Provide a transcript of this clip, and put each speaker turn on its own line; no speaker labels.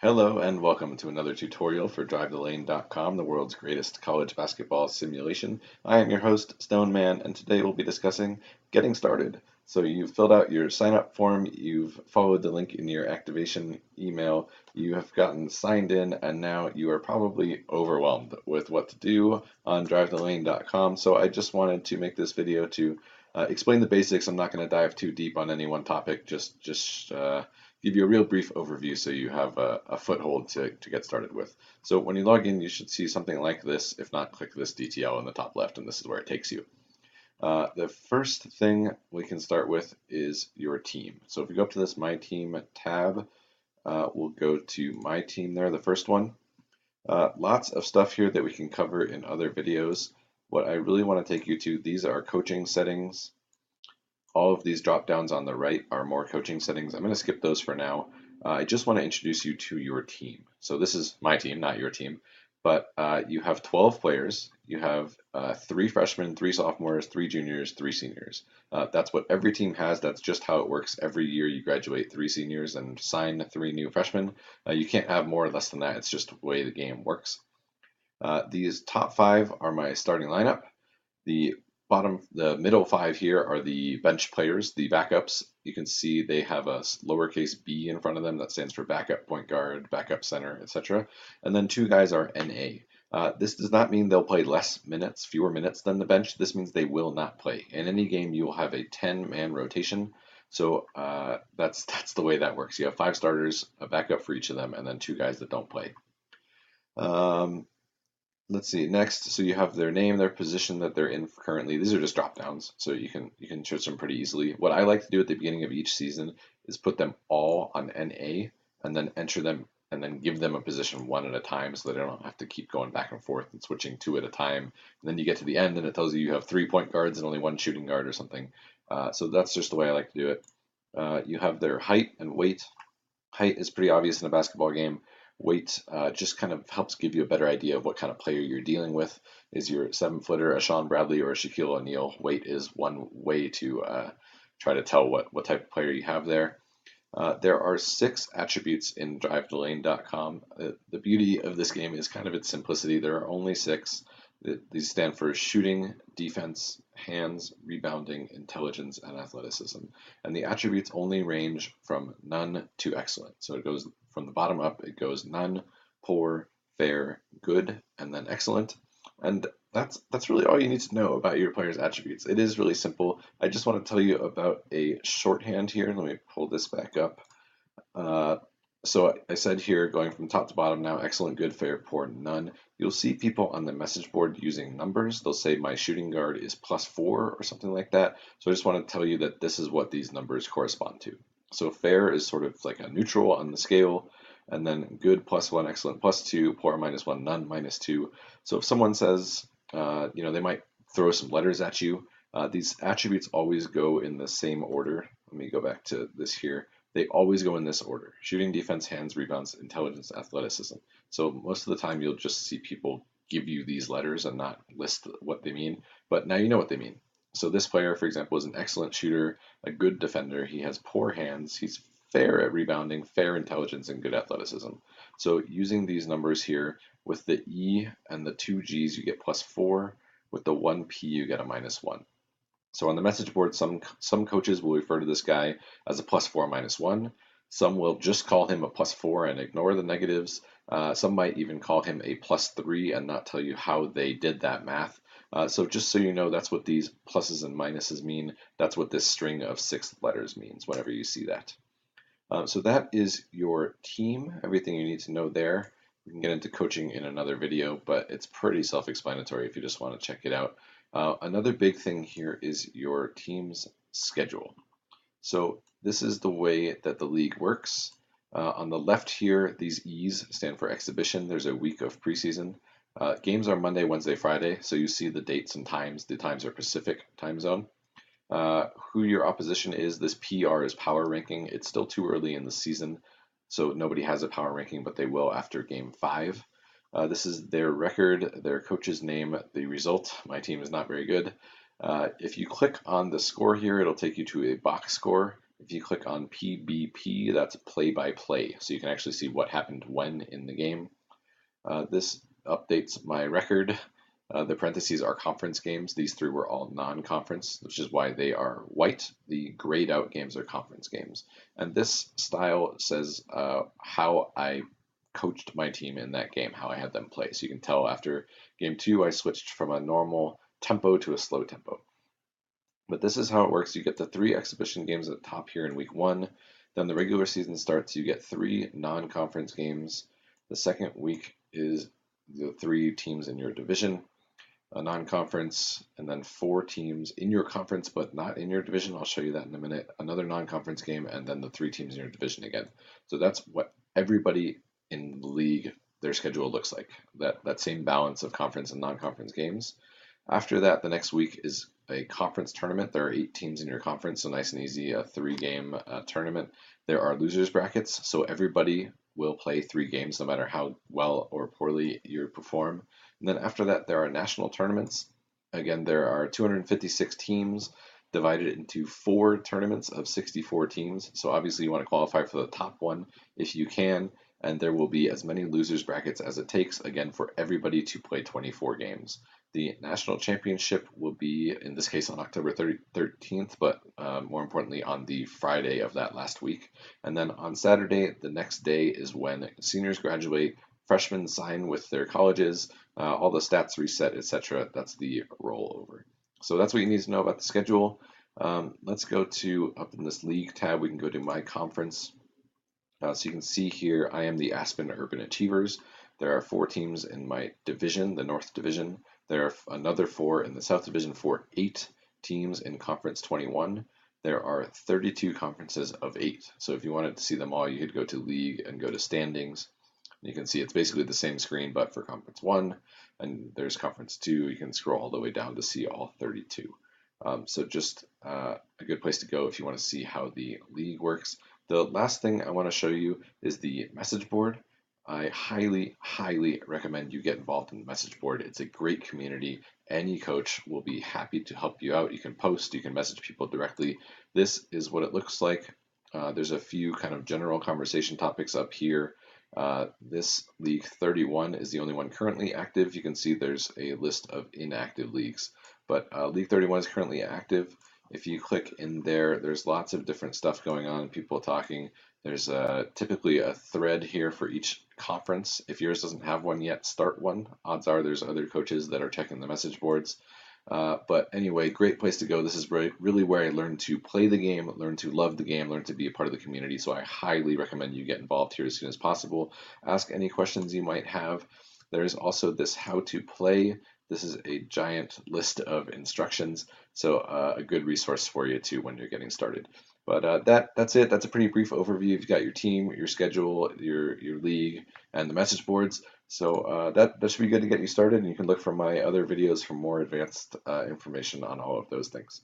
Hello and welcome to another tutorial for DriveTheLane.com, the world's greatest college basketball simulation. I am your host, Stone Man, and today we'll be discussing getting started. So you've filled out your sign up form, you've followed the link in your activation email, you have gotten signed in, and now you are probably overwhelmed with what to do on DriveTheLane.com. So I just wanted to make this video to explain the basics. I'm not going to dive too deep on any one topic, just give you a real brief overview so you have a foothold to get started with. So when you log in, you should see something like this. If not, click this DTL in the top left, and this is where it takes you. The first thing we can start with is your team. So if we go up to this My Team tab, we'll go to My Team there, the first one. Lots of stuff here that we can cover in other videos. What I really want to take you to, these are coaching settings. All of these drop downs on the right are more coaching settings. I'm going to skip those for now. I just want to introduce you to your team. So this is my team, not your team, but you have 12 players. You have 3 freshmen, 3 sophomores, 3 juniors, 3 seniors. That's what every team has. That's just how it works. Every year you graduate 3 seniors and sign 3 new freshmen. You can't have more or less than that. It's just the way the game works. These top 5 are my starting lineup. The middle 5 here are the bench players, the backups. You can see they have a lowercase b in front of them that stands for backup point guard, backup center, etc. And then 2 guys are NA. This does not mean they'll play less minutes, fewer minutes than the bench. This means they will not play. In any game, you will have a 10-man rotation. So that's the way that works. You have 5 starters, a backup for each of them, and then 2 guys that don't play. Let's see, next, so you have their name, their position that they're in currently. These are just drop downs, so you can search them pretty easily. What I like to do at the beginning of each season is put them all on NA and then enter them and then give them a position one at a time so that I don't have to keep going back and forth and switching 2 at a time. And then you get to the end and it tells you you have 3 point guards and only 1 shooting guard or something. So that's just the way I like to do it. You have their height and weight. Height is pretty obvious in a basketball game. Weight just kind of helps give you a better idea of what kind of player you're dealing with. Is your 7-footer a Sean Bradley or a Shaquille O'Neal? Weight is one way to try to tell what type of player you have there. There are 6 attributes in DriveTheLane.com. The beauty of this game is kind of its simplicity. There are only 6. These stand for shooting, defense, hands, rebounding, intelligence, and athleticism. And the attributes only range from none to excellent. So it goes from the bottom up, it goes none, poor, fair, good, and then excellent. And that's really all you need to know about your player's attributes. It is really simple. I just want to tell you about a shorthand here. Let me pull this back up. So I said here, going from top to bottom now, excellent, good, fair, poor, none. You'll see people on the message board using numbers. They'll say my shooting guard is +4 or something like that. So I just want to tell you that this is what these numbers correspond to. So fair is sort of like a neutral on the scale, and then good +1, excellent +2, poor -1, none -2. So if someone says, they might throw some letters at you. These attributes always go in the same order. Let me go back to this here. They always go in this order: shooting, defense, hands, rebounds, intelligence, athleticism. So most of the time you'll just see people give you these letters and not list what they mean, but now you know what they mean. So this player, for example, is an excellent shooter, a good defender. He has poor hands. He's fair at rebounding, fair intelligence, and good athleticism. So using these numbers here, with the E and the 2 G's, you get +4. With the 1 P, you get a -1. So on the message board, some coaches will refer to this guy as a +4 -1. Some will just call him a +4 and ignore the negatives. Some might even call him a +3 and not tell you how they did that math. So just so you know, that's what these pluses and minuses mean. That's what this string of 6 letters means whenever you see that. So that is your team, everything you need to know there. We can get into coaching in another video, but it's pretty self-explanatory if you just want to check it out. Another big thing here is your team's schedule. So this is the way that the league works. On the left here, these E's stand for exhibition. There's a week of preseason. Games are Monday, Wednesday, Friday, so you see the dates and times. The times are Pacific time zone. Who your opposition is, this PR is power ranking. It's still too early in the season, so nobody has a power ranking, but they will after game 5. This is their record, their coach's name, the result. My team is not very good. If you click on the score here, it'll take you to a box score. If you click on PBP, that's play by play, so you can actually see what happened when in the game. This updates my record. The parentheses are conference games. These three were all non-conference, which is why they are white. The grayed out games are conference games. And this style says how I coached my team in that game, how I had them play. So you can tell after game 2, I switched from a normal tempo to a slow tempo. But this is how it works. You get the 3 exhibition games at the top here in week 1. Then the regular season starts. You get 3 non-conference games. The second week is the 3 teams in your division, a non-conference, and then 4 teams in your conference but not in your division. I'll show you that in a minute. Another non-conference game, and then the 3 teams in your division again. So that's what everybody in the league, their schedule looks like. That same balance of conference and non-conference games. After that, the next week is a conference tournament. There are 8 teams in your conference, so nice and easy, a 3-game tournament. There are losers brackets, so everybody will play 3 games no matter how well or poorly you perform. And then after that, there are national tournaments. Again, there are 256 teams divided into 4 tournaments of 64 teams. So obviously you want to qualify for the top one if you can, and there will be as many losers brackets as it takes, again, for everybody to play 24 games. The national championship will be, in this case, on October 13th, but more importantly, on the Friday of that last week. And then on Saturday, the next day, is when seniors graduate, freshmen sign with their colleges, all the stats reset, etc. That's the rollover. So that's what you need to know about the schedule. Let's go to, up in this league tab, we can go to my conference. So you can see here, I am the Aspen Urban Achievers. There are 4 teams in my division, the North Division. There are another 4 in the South Division for 8 teams in Conference 21. There are 32 conferences of 8. So if you wanted to see them all, you could go to League and go to Standings. You can see it's basically the same screen, but for Conference 1, and there's Conference 2. You can scroll all the way down to see all 32. So just a good place to go if you want to see how the league works. The last thing I want to show you is the message board. I highly, highly recommend you get involved in the message board. It's a great community. Any coach will be happy to help you out. You can post, you can message people directly. This is what it looks like. There's a few kind of general conversation topics up here. This League 31 is the only one currently active. You can see there's a list of inactive leagues, but League 31 is currently active. If you click in there, there's lots of different stuff going on, people talking. There's typically a thread here for each conference. If yours doesn't have one yet, start one. Odds are there's other coaches that are checking the message boards. But anyway, great place to go. This is really where I learned to play the game, learn to love the game, learn to be a part of the community. So I highly recommend you get involved here as soon as possible. Ask any questions you might have. There's also this how to play. This is a giant list of instructions, so a good resource for you too when you're getting started. But that's it. That's a pretty brief overview. You've got your team, your schedule, your league, and the message boards. So that should be good to get you started, and you can look for my other videos for more advanced information on all of those things.